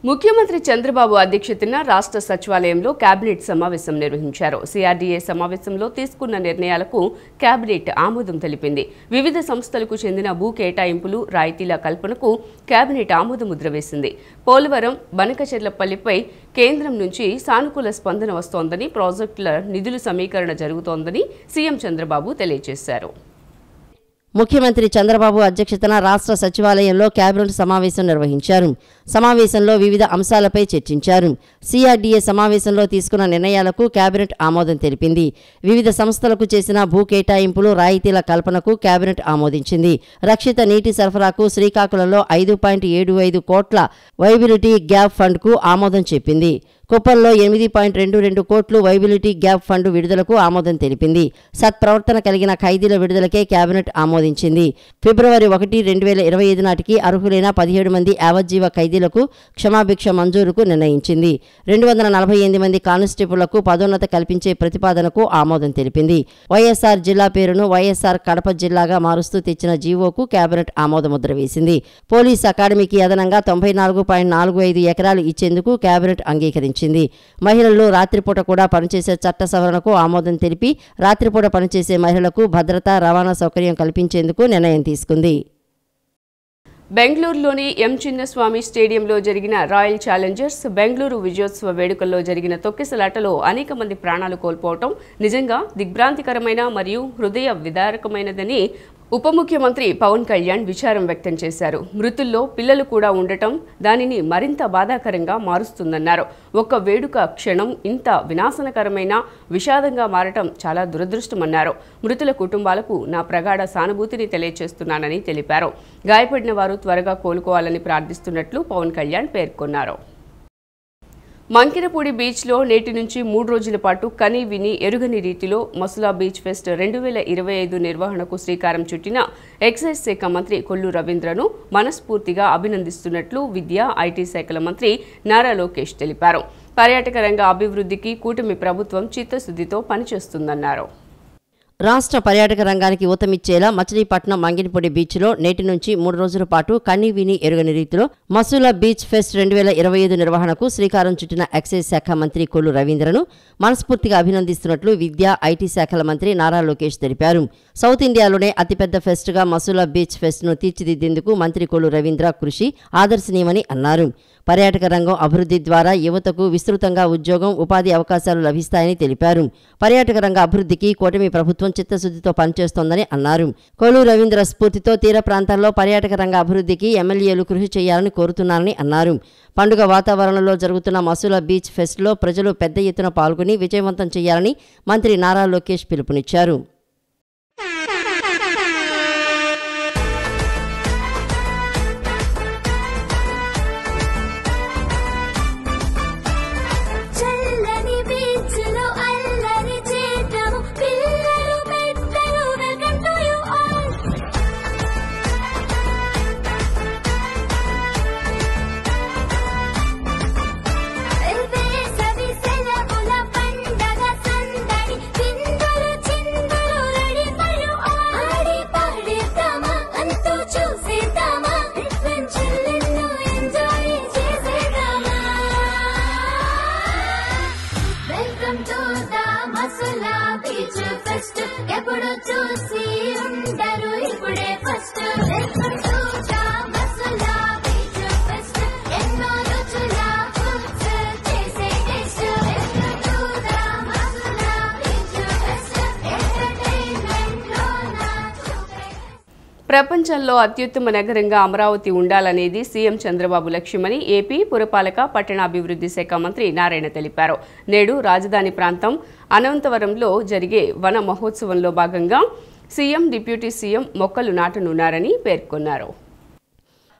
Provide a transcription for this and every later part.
ముఖ్యమంత్రి చంద్రబాబు అధ్యక్షతన రాష్ట్ర సచివాలయంలో కేబినెట్ సమావేశం నిర్వహించారు. సిఆర్డీఏ సమావేశంలో తీసుకున్న నిర్ణయాలకు కేబినెట్ ఆమోదం తెలిపింది. వివిధ సంస్థలకు చెందిన భూ కేటాయింపులు, రాయితీల కల్పనకు కేబినెట్ ఆమోదముద్ర వేసింది. పోలవరం, బనకచెర్లపల్లిపై కేంద్రం నుంచి సానుకూల స్పందన వస్తోందని, ప్రాజెక్టుల నిధుల సమీకరణ జరుగుతోందని సీఎం చంద్రబాబు తెలియజేశారు. ముఖ్యమంత్రి చంద్రబాబు అధ్యక్షతన రాష్ట్ర సచివాలయంలో కేబినెట్ సమావేశం నిర్వహించారు. సమావేశంలో వివిధ అంశాలపై చర్చించారు. సిఆర్డీఏ సమావేశంలో తీసుకున్న నిర్ణయాలకు కేబినెట్ ఆమోదం తెలిపింది. వివిధ సంస్థలకు చేసిన భూ కేటాయింపులు, రాయితీల కల్పనకు కేబినెట్ ఆమోదించింది. రక్షిత నీటి సరఫరాకు శ్రీకాకుళంలో 5.75 కోట్ల వైబిలిటీ గ్యాప్ ఫండ్కు ఆమోదం చెప్పింది. కుప్పంలో 8.22 కోట్లు వైబిలిటీ గ్యాప్ ఫండ్ విడుదలకు ఆమోదం తెలిపింది. సత్ప్రవర్తన కలిగిన ఖైదీల విడుదలకే కేబినెట్ ఆమోదించింది. ఫిబ్రవరి 1, 2025 నాటికి అర్హులైన 17 మంది యావజ్జీవ ఖైదీలకు క్షమాభిక్ష మంజూరుకు నిర్ణయించింది. 248 మంది కానిస్టేబుళ్లకు పదోన్నత కల్పించే ప్రతిపాదనకు ఆమోదం తెలిపింది. వైఎస్ఆర్ జిల్లా పేరును వైఎస్ఆర్ కడప జిల్లాగా మారుస్తూ తెచ్చిన జీవోకు కేబినెట్ ఆమోదముద్ర వేసింది. పోలీస్ అకాడమీకి అదనంగా 94.45 ఎకరాలు ఇచ్చేందుకు కేబినెట్ అంగీకరించింది. మహిళలు రాత్రిపూట కూడా పనిచేసే చట్ట సవరణకు ఆమోదం తెలిపి రాత్రిపూట పనిచేసే మహిళలకు భద్రత, రవాణా సౌకర్యం కల్పించేందుకు నిర్ణయం తీసుకుంది. బెంగళూరులోని ఎం చిన్నస్వామి స్టేడియంలో జరిగిన రాయల్ ఛాలెంజర్స్ బెంగళూరు విజయోత్సవ వేడుకల్లో జరిగిన తొక్కిసలాటలో అనేక మంది ప్రాణాలు కోల్పోవటం నిజంగా దిగ్భ్రాంతికరమైన మరియు హృదయ విదారకమైనదని ఉప ముఖ్యమంత్రి పవన్ కళ్యాణ్ విచారం వ్యక్తం చేశారు. మృతుల్లో పిల్లలు కూడా ఉండటం దానిని మరింత బాధాకరంగా మారుస్తుందన్నారు. ఒక్క వేడుక క్షణం ఇంత వినాశనకరమైన విషాదంగా మారటం చాలా దురదృష్టమన్నారు. మృతుల కుటుంబాలకు నా ప్రగాఢ సానుభూతిని తెలియజేస్తున్నానని తెలిపారు. గాయపడిన వారు త్వరగా కోలుకోవాలని ప్రార్థిస్తున్నట్లు పవన్ కళ్యాణ్ పేర్కొన్నారు. మంకినపూడి బీచ్లో నేటి నుంచి 3 రోజుల పాటు కని విని ఎరుగని రీతిలో మసులా బీచ్ ఫెస్ట్ 2025 నిర్వహణకు శ్రీకారం చుట్టిన ఎక్సైజ్ శాఖ మంత్రి కొల్లు రవీంద్రను మనస్ఫూర్తిగా అభినందిస్తున్నట్లు విద్యా, ఐటీ శాఖల మంత్రి నారా లోకేష్ తెలిపారు. పర్యాటక రంగ అభివృద్ధికి కూటమి ప్రభుత్వం చిత్తశుద్ధితో పనిచేస్తుందన్నారు. రాష్ట్ర పర్యాటక రంగానికి ఊతమిచ్చేలా మచిలీపట్నం మంగినపూడి బీచ్లో నేటి నుంచి 3 రోజుల పాటు కని విని ఎరుగని రీతిలో మసూలా బీచ్ ఫెస్ట్ 2025 నిర్వహణకు శ్రీకారం చుట్టిన ఎక్సైజ్ శాఖ మంత్రి కొల్లు రవీంద్రను మనస్ఫూర్తిగా అభినందిస్తున్నట్లు విద్యా, ఐటీ శాఖల మంత్రి నారా లోకేష్ తెలిపారు. సౌత్ ఇండియాలోనే అతిపెద్ద ఫెస్ట్గా మసూలా బీచ్ ఫెస్ట్ను తీర్చిదిద్దేందుకు మంత్రి కొల్లు రవీంద్ర కృషి ఆదర్శనీయమని అన్నారు. పర్యాటక రంగం అభివృద్ధి ద్వారా యువతకు విస్తృతంగా ఉద్యోగం, ఉపాధి అవకాశాలు లభిస్తాయని తెలిపారు. పర్యాటక రంగ అభివృద్ధికి కూటమి ప్రభుత్వం చిత్తశుద్ధితో పనిచేస్తోందని అన్నారు. కొల్లు రవీంద్ర స్ఫూర్తితో తీర ప్రాంతాల్లో పర్యాటక రంగ అభివృద్ధికి ఎమ్మెల్యేలు కృషి చేయాలని కోరుతున్నారని అన్నారు. పండుగ వాతావరణంలో జరుగుతున్న మసూలా బీచ్ ఫెస్ట్లో ప్రజలు పెద్ద ఎత్తున పాల్గొని విజయవంతం చేయాలని మంత్రి నారా లోకేష్ పిలుపునిచ్చారు. ప్రపంచంలో అత్యుత్తమ నగరంగా అమరావతి ఉండాలనేది సీఎం చంద్రబాబు లక్ష్యమని ఏపీ పురపాలక, పట్టణాభివృద్ధి శాఖ మంత్రి నారాయణ తెలిపారు. నేడు రాజధాని ప్రాంతం అనంతవరంలో జరిగే వన మహోత్సవంలో భాగంగా సీఎం, డిప్యూటీ సీఎం మొక్కలు నాటనున్నారని పేర్కొన్నారు.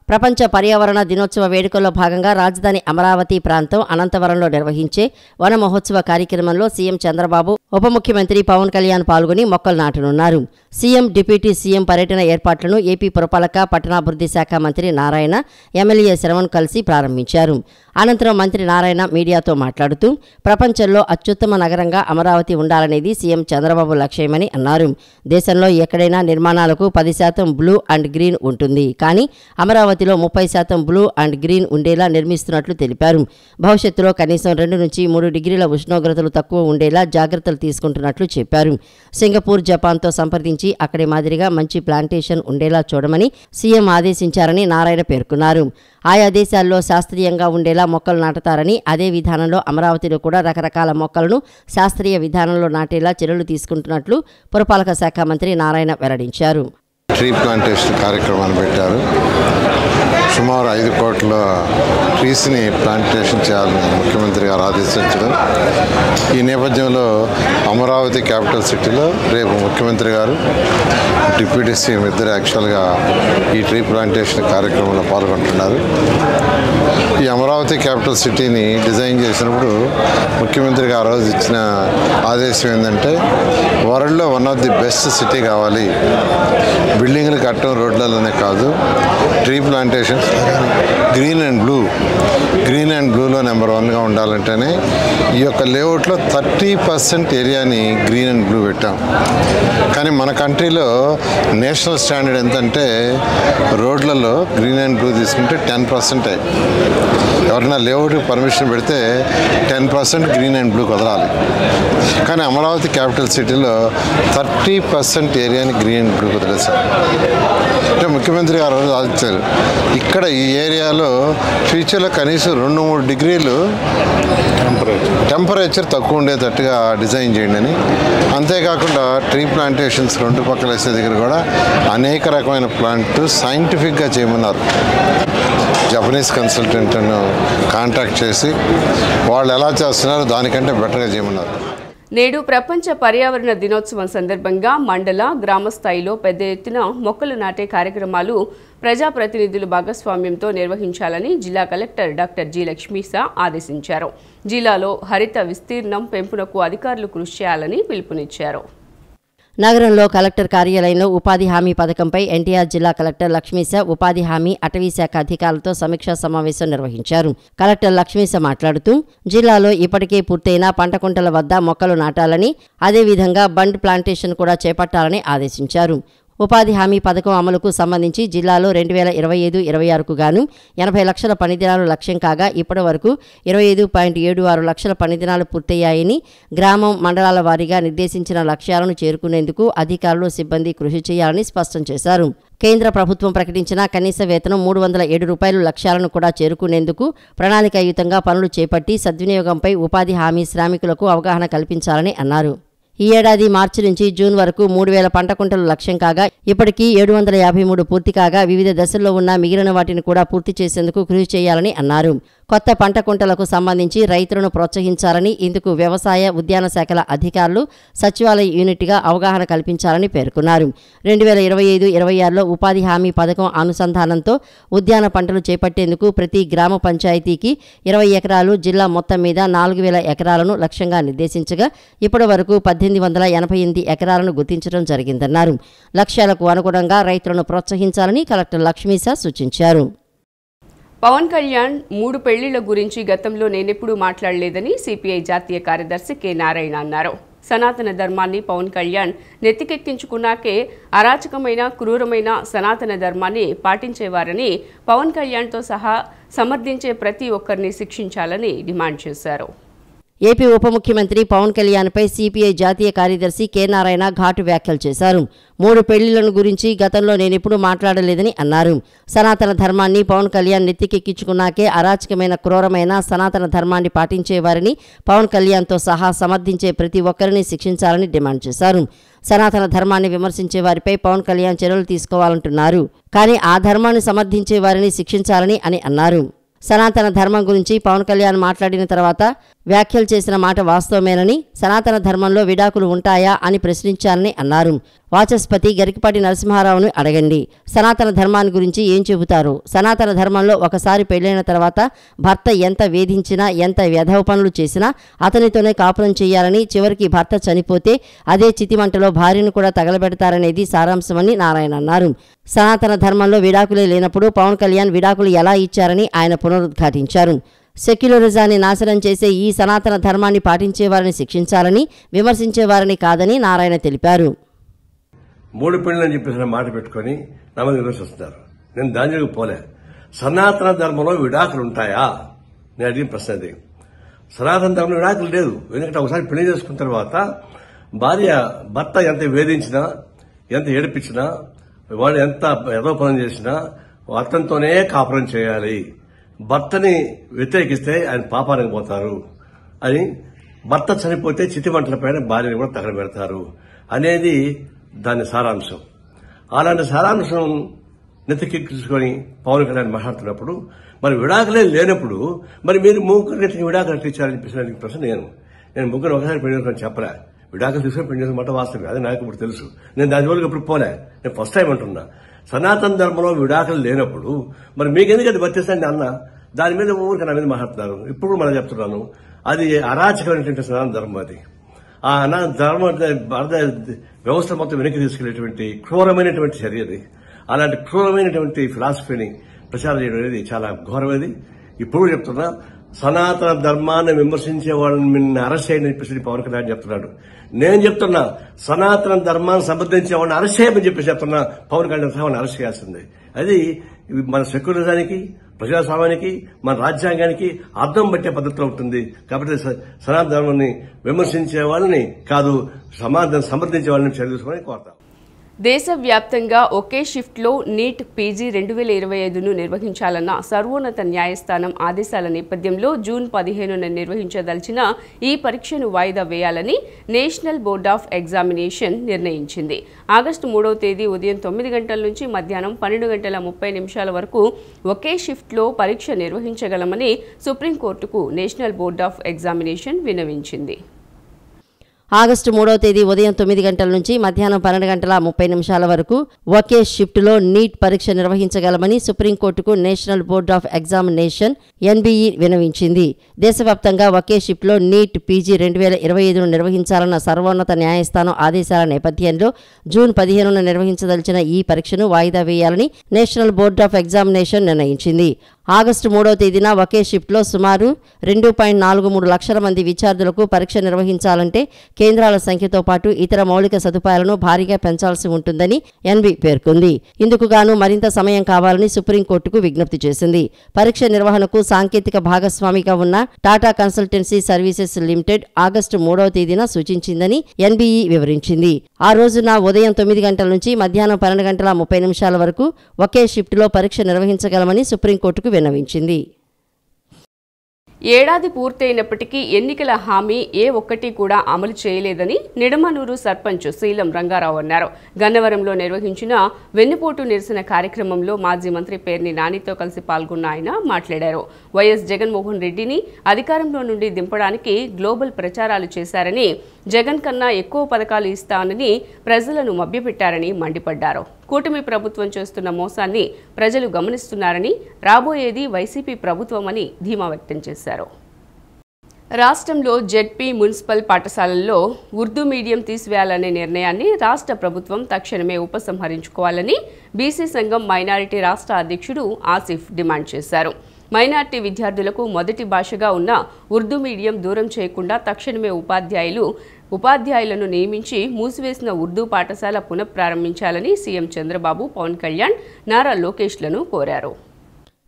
ప్రపంచ పర్యావరణ దినోత్సవ వేడుకల్లో భాగంగా రాజధాని అమరావతి ప్రాంతం అనంతవరంలో నిర్వహించే వన మహోత్సవ కార్యక్రమంలో సీఎం చంద్రబాబు, ఉప ముఖ్యమంత్రి పవన్ కళ్యాణ్ పాల్గొని మొక్కలు నాటనున్నారు. సీఎం డిప్యూటీ సీఎం పర్యటన ఏర్పాట్లను ఏపీ పురపాలక పట్టణాభివృద్ధి శాఖ మంత్రి నారాయణ ఎమ్మెల్యే శ్రవణ్ కలిసి ప్రారంభించారు. అనంతరం మంత్రి నారాయణ మీడియాతో మాట్లాడుతూ ప్రపంచంలో అత్యుత్తమ నగరంగా అమరావతి ఉండాలనేది సీఎం చంద్రబాబు లక్ష్యమని అన్నారు. దేశంలో ఎక్కడైనా నిర్మాణాలకు 10% బ్లూ అండ్ గ్రీన్ ఉంటుంది, కానీ అమరావతిలో 30% బ్లూ అండ్ గ్రీన్ ఉండేలా నిర్మిస్తున్నట్లు తెలిపారు. భవిష్యత్తులో కనీసం 2 నుంచి 3 డిగ్రీల ఉష్ణోగ్రతలు తక్కువ ఉండేలా జాగ్రత్తలు తీసుకుంటున్నట్లు చెప్పారు. సింగపూర్, జపాన్తో సంప్రదించి అక్కడి మాదిరిగా మంచి ప్లాంటేషన్ ఉండేలా చూడమని సీఎం ఆదేశించారని నారాయణ పేర్కొన్నారు. ఆయా దేశాల్లో శాస్త్రీయంగా ఉండేలా మొక్కలు నాటుతారని, అదే విధానంలో అమరావతిలో కూడా రకరకాల మొక్కలను శాస్త్రీయ విధానంలో నాటేలా చర్యలు తీసుకుంటున్నట్లు పురపాలక శాఖ మంత్రి నారాయణ వెల్లడించారు. ట్రీ ప్లాంటేషన్ కార్యక్రమాన్ని పెట్టారు. సుమారు 5 కోట్ల ట్రీస్ని ప్లాంటేషన్ చేయాలని ముఖ్యమంత్రి గారు ఆదేశించడం. ఈ నేపథ్యంలో అమరావతి క్యాపిటల్ సిటీలో రేపు ముఖ్యమంత్రి గారు, డిప్యూటీ సీఎం ఇద్దరు యాక్చువల్గా ఈ ట్రీ ప్లాంటేషన్ కార్యక్రమంలో పాల్గొంటున్నారు. ఈ అమరావతి క్యాపిటల్ సిటీని డిజైన్ చేసినప్పుడు ముఖ్యమంత్రి గారు రోజు ఇచ్చిన ఆదేశం ఏంటంటే, వరల్డ్లో one of the best city కావాలి, బిల్డింగ్లు కట్టడం రోడ్లలోనే కాదు, ట్రీ ప్లాంటేషన్ గ్రీన్ అండ్ బ్లూలో నెంబర్ 1గా ఉండాలంటేనే ఈ యొక్క లేఅవుట్లో 30% ఏరియాని గ్రీన్ అండ్ బ్లూ పెట్టాం. కానీ మన కంట్రీలో నేషనల్ స్టాండర్డ్ ఎంతంటే రోడ్లలో గ్రీన్ అండ్ బ్లూ తీసుకుంటే 10%. ఎవరైనా లేఅవుట్కి పర్మిషన్ పెడితే 10% గ్రీన్ అండ్ బ్లూ కుదరాలి. కానీ అమరావతి క్యాపిటల్ సిటీలో 30% ఏరియాని గ్రీన్ అండ్ బ్లూ కుదిరేశారు. అంటే ముఖ్యమంత్రి గారు ఆలోచించారు, ఇక్కడ ఈ ఏరియాలో ఫ్యూచర్లో కనీసం 2-3 డిగ్రీలు టెంపరేచర్ తక్కువ ఉండేటట్టుగా డిజైన్ చేయండి అని. అంతేకాకుండా ట్రీ ప్లాంటేషన్స్ 2 పక్కల వేసే దగ్గర కూడా అనేక రకమైన ప్లాంట్ సైంటిఫిక్గా చేయమన్నారు. జపనీస్ కన్సల్టెంట్ను కాంటాక్ట్ చేసి వాళ్ళు ఎలా చేస్తున్నారో దానికంటే బెటర్గా చేయమన్నారు. నేడు ప్రపంచ పర్యావరణ దినోత్సవం సందర్భంగా మండల, గ్రామ స్థాయిలో పెద్ద ఎత్తున మొక్కలు నాటే కార్యక్రమాలు ప్రజాప్రతినిధుల భాగస్వామ్యంతో నిర్వహించాలని జిల్లా కలెక్టర్ డాక్టర్ జి. లక్ష్మీసా ఆదేశించారు. జిల్లాలో హరిత విస్తీర్ణం పెంపునకు అధికారులు కృషి చేయాలని పిలుపునిచ్చారు. నగరంలో కలెక్టర్ కార్యాలయంలో ఉపాధి హామీ పథకంపై ఎన్టీఆర్ జిల్లా కలెక్టర్ లక్ష్మీస ఉపాధి హామీ అటవీ శాఖ అధికారులతో సమీక్షా సమావేశం నిర్వహించారు. కలెక్టర్ లక్ష్మీస మాట్లాడుతూ జిల్లాలో ఇప్పటికే పూర్తయిన పంట కుంటల వద్ద మొక్కలు నాటాలని, అదేవిధంగా బండ్ ప్లాంటేషన్ కూడా చేపట్టాలని ఆదేశించారు. ఉపాధి హామీ పథకం అమలుకు సంబంధించి జిల్లాలో 2025-26కు గాను 80 లక్షల పనిదినాలు లక్ష్యం కాగా ఇప్పటి వరకు 25.76 లక్షల పనిదినాలు పూర్తయ్యాయని, గ్రామం, మండలాల వారీగా నిర్దేశించిన లక్ష్యాలను చేరుకునేందుకు అధికారులు, సిబ్బంది కృషి చేయాలని స్పష్టం చేశారు. కేంద్ర ప్రభుత్వం ప్రకటించిన కనీస వేతనం 307 రూపాయలు లక్ష్యాలను కూడా చేరుకునేందుకు ప్రణాళికాయుతంగా పనులు చేపట్టి సద్వినియోగంపై ఉపాధి హామీ శ్రామికులకు అవగాహన కల్పించాలని అన్నారు. ఈ ఏడాది మార్చి నుంచి జూన్ వరకు 3000 పంట కుంటలు లక్ష్యం కాగా ఇప్పటికీ 753 పూర్తి కాగా వివిధ దశల్లో ఉన్న మిగిలిన వాటిని కూడా పూర్తి చేసేందుకు కృషి చేయాలని అన్నారు. కొత్త పంట కుంటలకు సంబంధించి రైతులను ప్రోత్సహించాలని, ఇందుకు వ్యవసాయ, ఉద్యాన శాఖల అధికారులు సచివాలయ యూనిట్గా అవగాహన కల్పించాలని పేర్కొన్నారు. 2025-26లో ఉపాధి హామీ పథకం అనుసంధానంతో ఉద్యాన పంటలు చేపట్టేందుకు ప్రతి గ్రామ పంచాయతీకి 20 ఎకరాలు, జిల్లా మొత్తం మీద 4000 ఎకరాలను లక్ష్యంగా నిర్దేశించగా ఇప్పటి వరకు 1888 ఎకరాలను గుర్తించడం జరిగిందన్నారు. లక్ష్యాలకు అనుగుణంగా రైతులను ప్రోత్సహించాలని కలెక్టర్ లక్ష్మీసా సూచించారు. పవన్ కళ్యాణ్ 3 పెళ్లిళ్ల గురించి గతంలో నేనెప్పుడూ మాట్లాడలేదని సిపిఐ జాతీయ కార్యదర్శి కె. నారాయణ అన్నారు. సనాతన ధర్మాన్ని పవన్ కళ్యాణ్ నెత్తికెక్కించుకున్నాకే అరాచకమైన, క్రూరమైన సనాతన ధర్మాన్ని పాటించేవారని, పవన్ కళ్యాణ్తో సహా సమర్థించే ప్రతి ఒక్కరిని శిక్షించాలని డిమాండ్ చేశారు. ఏపీ ఉప ముఖ్యమంత్రి పవన్ కళ్యాణ్పై సిపిఐ జాతీయ కార్యదర్శి కె. నారాయణ ఘాటు వ్యాఖ్యలు చేశారు. 3 పెళ్లిళ్లను గురించి గతంలో నేనెప్పుడూ మాట్లాడలేదని అన్నారు. సనాతన ధర్మాన్ని పవన్ కళ్యాణ్ నెత్తికెక్కించుకున్నాకే అరాచకమైన, క్రూరమైన సనాతన ధర్మాన్ని పాటించేవారిని, పవన్ కళ్యాణ్తో సహా సమర్థించే ప్రతి ఒక్కరిని శిక్షించాలని డిమాండ్ చేశారు. సనాతన ధర్మాన్ని విమర్శించే వారిపై పవన్ కళ్యాణ్ చర్యలు తీసుకోవాలంటున్నారు. కానీ ఆ ధర్మాన్ని సమర్థించే వారిని శిక్షించాలని అని అన్నారు. సనాతన ధర్మం గురించి పవన్ కళ్యాణ్ మాట్లాడిన తర్వాత వ్యాఖ్యలు చేసిన మాట వాస్తవమేనని, సనాతన ధర్మంలో విడాకులు ఉంటాయా అని ప్రశ్నించాలని అన్నారు. వాచస్పతి గరికపాటి నరసింహారావును అడగండి. సనాతన ధర్మాన్ని గురించి ఏం చెబుతారు? సనాతన ధర్మంలో ఒకసారి పెళ్లైన తర్వాత భర్త ఎంత వేధించినా, ఎంత వ్యధవ పనులు చేసినా అతనితోనే కాపురం చేయాలని, చివరికి భర్త చనిపోతే అదే చితిమంటలో భార్యను కూడా తగలబెడతారనేది సారాంశమని నారాయణ అన్నారు. సనాతన ధర్మంలో విడాకులే లేనప్పుడు పవన్ కళ్యాణ్ విడాకులు ఎలా ఇచ్చారని ఆయన పునరుద్ఘాటించారు. సెక్యులరిజాన్ని నాశనం చేసే ఈ సనాతన ధర్మాన్ని పాటించేవారిని శిక్షించాలని, విమర్శించేవారిని కాదని నారాయణ తెలిపారు. 3 పెళ్లి అని చెప్పేసి మాట పెట్టుకుని నా మీద విమర్శిస్తున్నారు. నేను దాని జోలికి పోలే. సనాతన ధర్మంలో విడాకులు ఉంటాయా? నేను అడిగిన ప్రశ్న అది. సనాతన ధర్మంలో విడాకులు లేదు. ఎందుకంటే ఒకసారి పెళ్లి చేసుకున్న తర్వాత భర్త ఎంత వేధించినా, ఎంత ఏడిపించినా, వాడు ఎంత ఏదో పనం చేసినా అతనితోనే కాపురం చేయాలి. భర్తని వ్యతిరేకిస్తే ఆయన పాపానికి పోతారు అని, భర్త చనిపోతే చితిమంటలపైన భార్యని కూడా తగలబెడతారు అనేది దాని సారాంశం. అలాంటి సారాంశం నెత్తికెక్కించుకొని పవన్ కళ్యాణ్ మాట్లాడుతున్నప్పుడు మరి విడాకులే లేనప్పుడు మరి మీరు ముగ్గురికి విడాకులు ఇచ్చారని చెప్పేసి ప్రశ్న నేను ముగ్గురు ఒకసారి పెళ్లి చేసుకొని చెప్పలే. విడాకులు తీసుకుని పెళ్లి చేసుకుని మాట వాస్తవం. అది నాకు ఇప్పుడు తెలుసు. నేను దాని జోలికి ఇప్పుడు పోలే. నేను ఫస్ట్ టైం అంటున్నా. సనాతన ధర్మంలో విడాకులు లేనప్పుడు మరి మీకెందుకు అది వర్తిస్తాను అన్న దాని మీద ఊరికి నా మీద మాట్లాడుతున్నారు. ఇప్పుడు మనం చెప్తున్నాను, అది అరాచకమైనటువంటి సనాతన ధర్మం. అది ఆ ధర్మ వ్యవస్థ మొత్తం వెనక్కి తీసుకెళ్లేటువంటి క్రూరమైనటువంటి చర్య అది. అలాంటి క్రూరమైనటువంటి ఫిలాసఫీని ప్రచారం చేయడం అనేది చాలా ఘోరమేది. ఇప్పుడు చెప్తున్నా, సనాతన ధర్మాన్ని విమర్శించే వాళ్ళని అరెస్ట్ చేయని చెప్పేసి పవన్ కళ్యాణ్ చెప్తున్నాడు. నేను చెప్తున్నా, సనాతన ధర్మాన్ని సమర్థించే వాళ్ళని అరెస్ట్ చేయమని చెప్పేసి చెప్తున్నా. పవన్ కళ్యాణ్ వాళ్ళని అరెస్ట్ చేయాల్సిందే. అది మన సెక్యులరిజానికి, ప్రజాస్వామ్యానికి, మన రాజ్యాంగానికి అర్థం పట్టే పద్ధతిలో ఉంటుంది. కాబట్టి సనాతన ధర్మాన్ని విమర్శించే వాళ్ళని కాదు, సమాధానం సమర్థించే వాళ్ళని చర్య తీసుకోవాలని కోరుతాం. దేశవ్యాప్తంగా ఒకే షిఫ్ట్లో నీట్ పీజీ 2025ను నిర్వహించాలన్న సర్వోన్నత న్యాయస్థానం ఆదేశాల నేపథ్యంలో జూన్ 15న నిర్వహించదలిచిన ఈ పరీక్షను వాయిదా వేయాలని నేషనల్ బోర్డ్ ఆఫ్ ఎగ్జామినేషన్ నిర్ణయించింది. ఆగస్టు 3వ తేదీ ఉదయం 9 గంటల నుంచి మధ్యాహ్నం 12:30 వరకు ఒకే షిఫ్ట్లో పరీక్ష నిర్వహించగలమని సుప్రీంకోర్టుకు నేషనల్ బోర్డ్ ఆఫ్ ఎగ్జామినేషన్ విన్నవించింది. ఆగస్టు 3వ తేదీ ఉదయం 9 గంటల నుంచి మధ్యాహ్నం 12:30 వరకు ఒకే షిఫ్టులో నీట్ పరీక్ష నిర్వహించగలమని సుప్రీంకోర్టుకు national board of examination NBE విన్నవించింది. దేశవ్యాప్తంగా ఒకే షిఫ్ట్లో నీట్ పీజీ 2025ను నిర్వహించాలన్న సర్వోన్నత న్యాయస్థానం ఆదేశాల నేపథ్యంలో జూన్ 15న నిర్వహించదలిచిన ఈ పరీక్షను వాయిదా వేయాలని నేషనల్ బోర్డ్ ఆఫ్ ఎగ్జామినేషన్ నిర్ణయించింది. ఆగస్టు 3వ తేదీన ఒకే షిఫ్ట్లో సుమారు 2.43 లక్షల మంది విద్యార్థులకు పరీక్ష నిర్వహించాలంటే కేంద్రాల సంఖ్యతో పాటు ఇతర మౌలిక సదుపాయాలను భారీగా పెంచాల్సి ఉంటుందని ఎన్బీ పేర్కొంది. ఇందుకు గాను మరింత సమయం కావాలని సుప్రీంకోర్టుకు విజ్ఞప్తి చేసింది. పరీక్ష నిర్వహణకు సాంకేతిక భాగస్వామిగా ఉన్న Tata consultancy services limited August 3వ తేదీన సూచించిందని ఎన్బీఈ వివరించింది. ఆ రోజున ఉదయం 9 గంటల నుంచి మధ్యాహ్నం 12:30 వరకు ఒకే షిఫ్టులో పరీక్ష నిర్వహించగలమని సుప్రీంకోర్టుకు విన్నవించింది. ఏడాది పూర్తయినప్పటికీ ఎన్నికల హామీ ఏ ఒక్కటి కూడా అమలు చేయలేదని నిడమనూరు సర్పంచ్ శీలం రంగారావు అన్నారు. గన్నవరంలో నిర్వహించిన వెన్నుపోటు నిరసన కార్యక్రమంలో మాజీ మంత్రి పేర్ని నానితో కలిసి పాల్గొన్న ఆయన మాట్లాడారు. వైఎస్ జగన్మోహన్ రెడ్డిని అధికారంలో నుండి దింపడానికి గ్లోబల్ ప్రచారాలు చేశారని, జగన్ కన్నా ఎక్కువ పథకాలు ఇస్తానని ప్రజలను మభ్యపెట్టారని మండిపడ్డారు. కూటమి ప్రభుత్వం చేస్తున్న మోసాన్ని ప్రజలు గమనిస్తున్నారని, రాబోయేది వైసీపీ ప్రభుత్వమని ధీమా వ్యక్తం చేశారు. రాష్ట్రంలో జెడ్పీ మున్సిపల్ పాఠశాలల్లో ఉర్దూ మీడియం తీసివేయాలనే నిర్ణయాన్ని రాష్ట్ర ప్రభుత్వం తక్షణమే ఉపసంహరించుకోవాలని బీసీ సంఘం మైనారిటీ రాష్ట్ర అధ్యక్షుడు ఆసిఫ్ డిమాండ్ చేశారు. మైనార్టీ విద్యార్థులకు మొదటి భాషగా ఉన్న ఉర్దూ మీడియం దూరం చేయకుండా తక్షణమే ఉపాధ్యాయులను నియమించి మూసివేసిన ఉర్దూ పాఠశాల పునఃప్రారంభించాలని సీఎం చంద్రబాబు, పవన్ కళ్యాణ్, నారా లోకేష్లను కోరారు.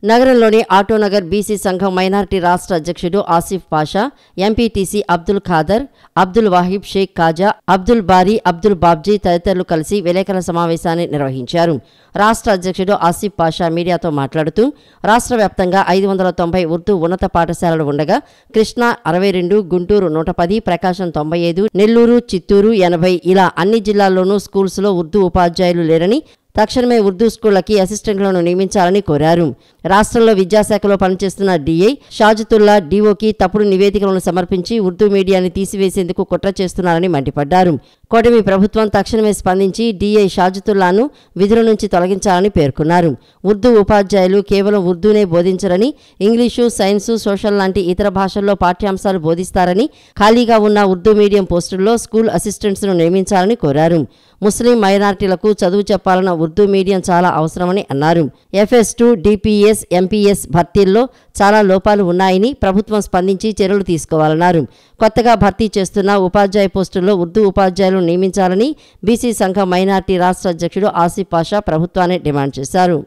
నగరంలోని ఆటోనగర్ బీసీ సంఘం మైనార్టీ రాష్ట్ర అధ్యక్షుడు ఆసిఫ్ పాషా, ఎంపీటీసీ అబ్దుల్ ఖాదర్, అబ్దుల్ వాహిబ్ షేక్ కాజా, అబ్దుల్ బారీ, అబ్దుల్ బాబ్జీ తదితరులు కలిసి విలేకరుల సమావేశాన్ని నిర్వహించారు. రాష్ట్ర అధ్యక్షుడు ఆసిఫ్ పాషా మీడియాతో మాట్లాడుతూ రాష్ట్ర వ్యాప్తంగా 590 ఉర్దూ ఉన్నత పాఠశాలలు ఉండగా కృష్ణా 62, గుంటూరు 110, ప్రకాశం 95, నెల్లూరు, చిత్తూరు 80 ఇలా అన్ని జిల్లాల్లోనూ స్కూల్స్లో ఉర్దూ ఉపాధ్యాయులు లేరని, తక్షణమే ఉర్దూ స్కూళ్లకి అసిస్టెంట్లను నియమించాలని కోరారు. రాష్ట్రంలో విద్యాశాఖలో పనిచేస్తున్న డిఐ షాజతుల్లా డిఓకి తప్పుడు నివేదికలను సమర్పించి ఉర్దూ మీడియాని తీసివేసేందుకు కుట్ర చేస్తున్నారని మండిపడ్డారు. కూటమి ప్రభుత్వం తక్షణమే స్పందించి డిఐ షాజతుల్లాను విధుల నుంచి తొలగించాలని పేర్కొన్నారు. ఉర్దూ ఉపాధ్యాయులు కేవలం ఉర్దూనే బోధించరని, ఇంగ్లీషు, సైన్సు, సోషల్ లాంటి ఇతర భాషల్లో పాఠ్యాంశాలు బోధిస్తారని, ఖాళీగా ఉన్న ఉర్దూ మీడియం పోస్టుల్లో స్కూల్ అసిస్టెంట్స్ను నియమించాలని కోరారు. ముస్లిం మైనార్టీలకు చదువు చెప్పాలన్న ఉర్దూ మీడియం చాలా అవసరమని అన్నారు. FS2, DPS, MPS భర్తీల్లో చాలా లోపాలు ఉన్నాయని ప్రభుత్వం స్పందించి చర్యలు తీసుకోవాలన్నారు. కొత్తగా భర్తీ చేస్తున్న ఉపాధ్యాయ పోస్టుల్లో ఉర్దూ ఉపాధ్యాయులను నియమించాలని బీసీ సంఘం మైనార్టీ రాష్ట్ర అధ్యక్షుడు ఆసిఫ్ పాషా ప్రభుత్వాన్ని డిమాండ్ చేశారు.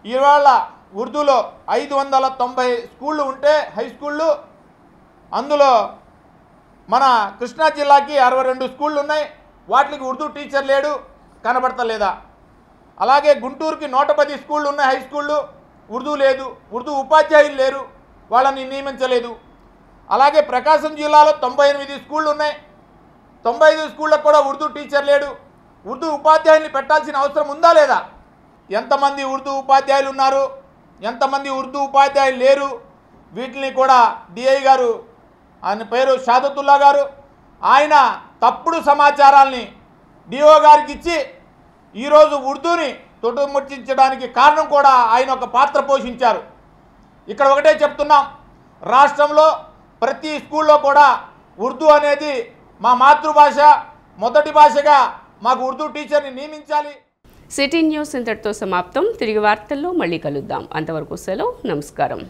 ఇవాళ ఉర్దూలో 590 స్కూళ్ళు ఉంటే హై స్కూళ్ళు, అందులో మన కృష్ణా జిల్లాకి 62 స్కూళ్ళు ఉన్నాయి. వాటికి ఉర్దూ టీచర్ లేడు, కనబడతలేదా? అలాగే గుంటూరుకి 110 స్కూళ్ళు ఉన్నాయి హై స్కూళ్ళు, ఉర్దూ లేదు, ఉర్దూ ఉపాధ్యాయులు లేరు, వాళ్ళని నియమించలేదు. అలాగే ప్రకాశం జిల్లాలో 98 స్కూళ్ళు ఉన్నాయి, 95 స్కూళ్ళకు కూడా ఉర్దూ టీచర్ లేడు. ఉర్దూ ఉపాధ్యాయుల్ని పెట్టాల్సిన అవసరం ఉందా లేదా? ఎంతమంది ఉర్దూ ఉపాధ్యాయులు ఉన్నారు, ఎంతమంది ఉర్దూ ఉపాధ్యాయులు లేరు, వీటిని కూడా డిఐ గారు, ఆయన పేరు షాదతుల్లా గారు, ఆయన తప్పుడు సమాచారాల్ని డిఓ గారికి ఇచ్చి ఈరోజు ఉర్దూని తొట్టుముట్టించడానికి కారణం కూడా ఆయన ఒక పాత్ర పోషించారు. ఇక్కడ ఒకటే చెప్తున్నాం, రాష్ట్రంలో ప్రతి స్కూల్లో కూడా ఉర్దూ అనేది మా మాతృభాష, మొదటి భాషగా మాకు ఉర్దూ టీచర్ని నియమించాలి. సిటీ న్యూస్ ఇంతటితో సమాప్తం. తిరిగి వార్తల్లో మళ్ళీ కలుద్దాం. అంతవరకు సెలవు. నమస్కారం.